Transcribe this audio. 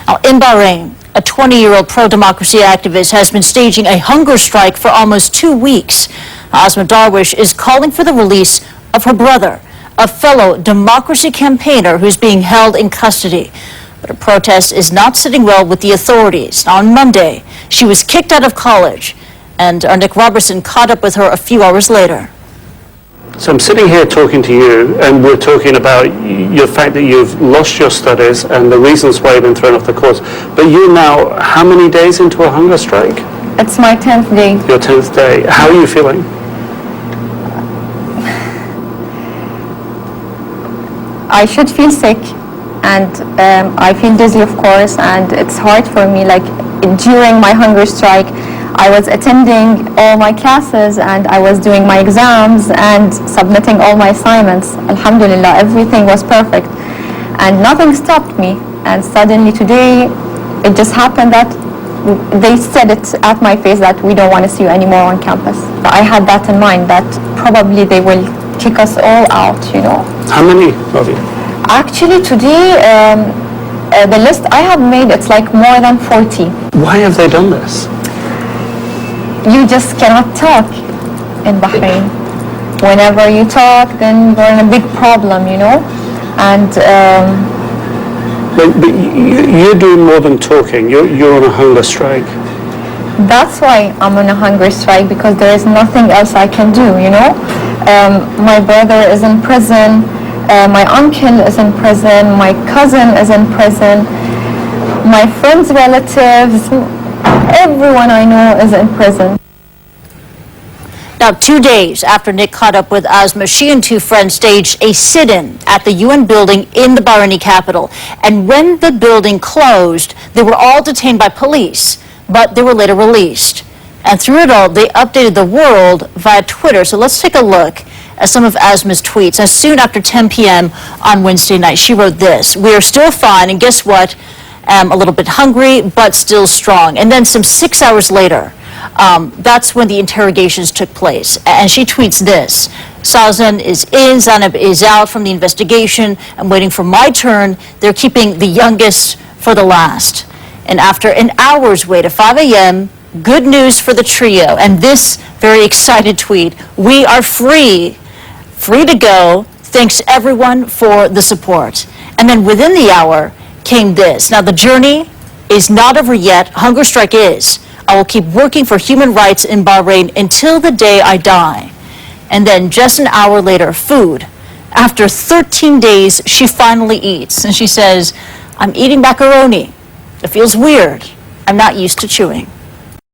Now, in Bahrain, a 20-year-old pro-democracy activist has been staging a hunger strike for almost 2 weeks. Asmاء Dرويش is calling for the release of her brother, a fellow democracy campaigner who's being held in custody. But her protest is not sitting well with the authorities. Now, on Monday, she was kicked out of college, and our Nick Robertson caught up with her a few hours later. So I'm sitting here talking to you, and we're talking about the fact that you've lost your studies and the reasons why you've been thrown off the course. But you're now how many days into a hunger strike? It's my 10th day. Your 10th day. How are you feeling? I should feel sick, and I feel dizzy, of course, and it's hard for me. Like, during my hunger strike, I was attending all my classes, and I was doing my exams and submitting all my assignments. Alhamdulillah, everything was perfect, and nothing stopped me. And suddenly today, it just happened that they said it at my face that we don't want to see you anymore on campus. I had that in mind, that probably they will kick us all out, you know. How many of you? Actually, today, the list I have made, it's like more than 40. Why have they done this? You just cannot talk in Bahrain. Whenever you talk, then you're in a big problem, you know. And But you're doing more than talking. You're on a hunger strike. that's why I'm on a hunger strike, because there is nothing else I can do, you know. My brother is in prison. My uncle is in prison. My cousin is in prison. My friends' relatives, everyone I know is in prison. Now, 2 days after Nick caught up with Asma, she and two friends staged a sit-in at the UN building in the Bahraini capital. And when the building closed, they were all detained by police, but they were later released. And through it all, they updated the world via Twitter. So let's take a look at some of Asma's tweets. Now, soon after 10 p.m. on Wednesday night, she wrote this: "We are still fine, and guess what? A little bit hungry, but still strong." And then some 6 hours later, that's when the interrogations took place. And she tweets this: "Sazan is in, Zanab is out from the investigation. I'm waiting for my turn. They're keeping the youngest for the last." And after an hour's wait at 5 a.m., good news for the trio. And this very excited tweet: "We are free, free to go. Thanks everyone for the support." And then within the hour came this: "Now the journey is not over yet. Hunger strike is. I will keep working for human rights in Bahrain until the day I die." And then just an hour later, food. After 13 days, she finally eats. And she says, "I'm eating macaroni. It feels weird. I'm not used to chewing."